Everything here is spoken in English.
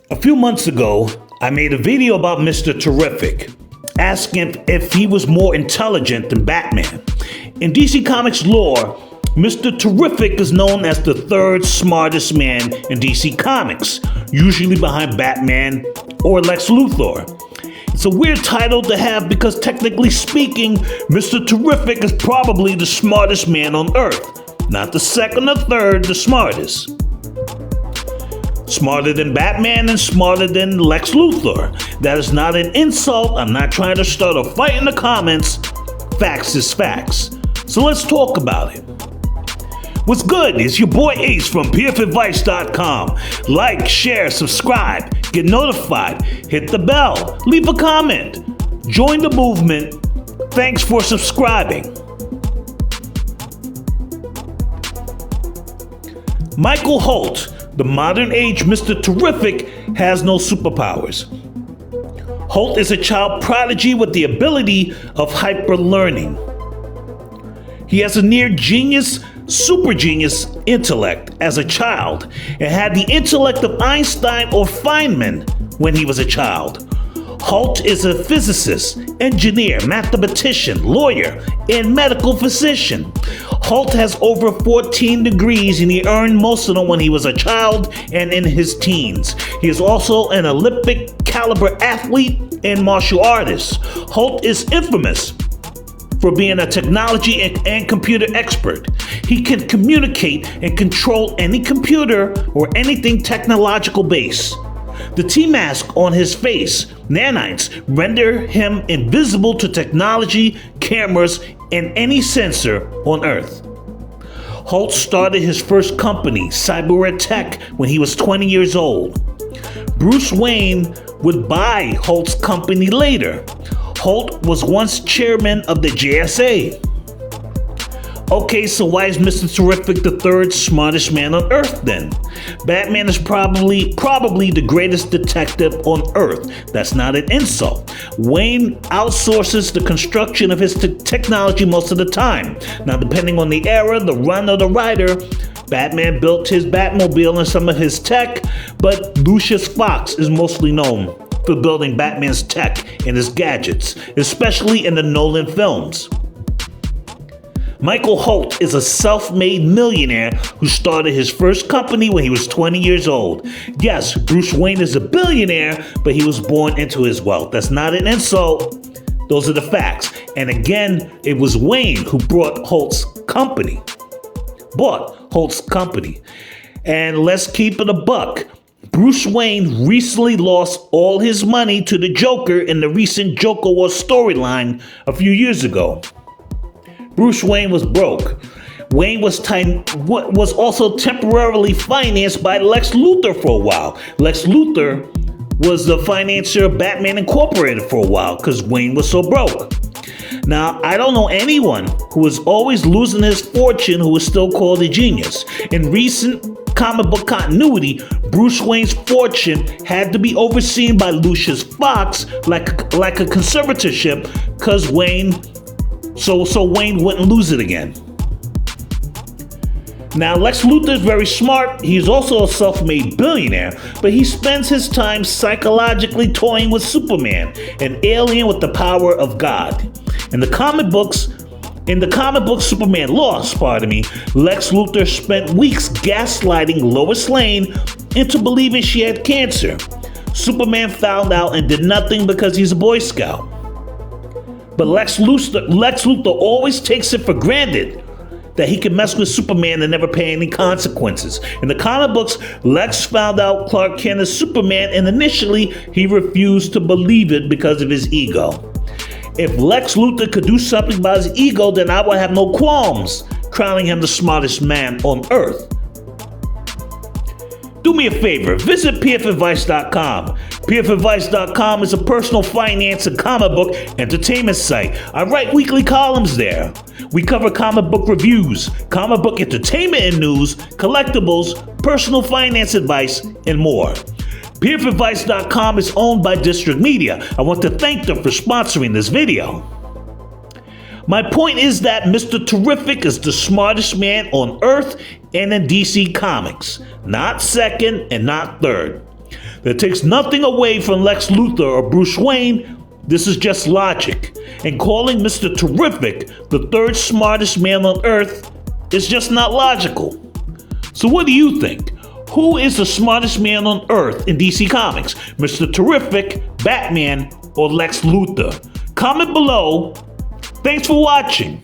A few months ago, I made a video about Mr. Terrific, asking if he was more intelligent than Batman. In DC Comics lore, Mr. Terrific is known as the third smartest man in DC Comics, usually behind Batman or Lex Luthor. It's a weird title to have because technically speaking, Mr. Terrific is probably the smartest man on Earth. Not the second or third, the smartest. Smarter than Batman and smarter than Lex Luthor. That is not an insult. I'm not trying to start a fight in the comments. Facts is facts. So let's talk about it. What's good? It's your boy Ace from pfadvice.com. Like, share, subscribe, get notified, hit the bell, leave a comment. Join the movement. Thanks for subscribing. Michael Holt, the modern age Mr. Terrific, has no superpowers. Holt is a child prodigy with the ability of hyper-learning. He has a near genius, super genius intellect as a child and had the intellect of Einstein or Feynman when he was a child. Holt is a physicist, engineer, mathematician, lawyer, and medical physician. Holt has over 14 degrees and he earned most of them when he was a child and in his teens. He is also an Olympic caliber athlete and martial artist. Holt is infamous for being a technology and computer expert. He can communicate and control any computer or anything technological based. The T-mask on his face, nanites, render him invisible to technology, cameras, and any sensor on Earth. Holt started his first company, Cyber Tech, when he was 20 years old. Bruce Wayne would buy Holt's company later. Holt was once chairman of the JSA. Okay, so why is Mr. Terrific the third smartest man on Earth then? Batman is probably the greatest detective on Earth. That's not an insult. Wayne outsources the construction of his technology most of the time. Now, depending on the era, the run, or the writer, Batman built his Batmobile and some of his tech, but Lucius Fox is mostly known for building Batman's tech and his gadgets, especially in the Nolan films. Michael Holt is a self-made millionaire who started his first company when he was 20 years old. Yes, Bruce Wayne is a billionaire, but he was born into his wealth. That's not an insult. Those are the facts. And again, it was Wayne who bought Holt's company. And let's keep it a buck. Bruce Wayne recently lost all his money to the Joker in the recent Joker War storyline a few years ago. Bruce Wayne was broke. Wayne was also temporarily financed by Lex Luthor for a while. Lex Luthor was the financier of Batman Incorporated for a while because Wayne was so broke. Now, I don't know anyone who is always losing his fortune who is still called a genius. In recent comic book continuity, Bruce Wayne's fortune had to be overseen by Lucius Fox like a conservatorship because Wayne wouldn't lose it again. Now, Lex Luthor is very smart. He's also a self-made billionaire, but he spends his time psychologically toying with Superman, an alien with the power of God. In the comic book Superman Lost, Lex Luthor spent weeks gaslighting Lois Lane into believing she had cancer. Superman found out and did nothing because he's a Boy Scout. But Lex Luthor always takes it for granted that he can mess with Superman and never pay any consequences. In the comic books, Lex found out Clark Kent is Superman, and initially he refused to believe it because of his ego. If Lex Luthor could do something about his ego, then I would have no qualms crowning him the smartest man on Earth. Do me a favor, visit pfadvice.com. pfadvice.com is a personal finance and comic book entertainment site. I write weekly columns there. We cover comic book reviews, comic book entertainment and news, collectibles, personal finance advice, and more. pfadvice.com is owned by District Media. I want to thank them for sponsoring this video. My point is that Mr. Terrific is the smartest man on Earth and in DC Comics. Not second and not third. That takes nothing away from Lex Luthor or Bruce Wayne. This is just logic. And calling Mr. Terrific the third smartest man on Earth is just not logical. So what do you think? Who is the smartest man on Earth in DC Comics? Mr. Terrific, Batman, or Lex Luthor? Comment below. Thanks for watching.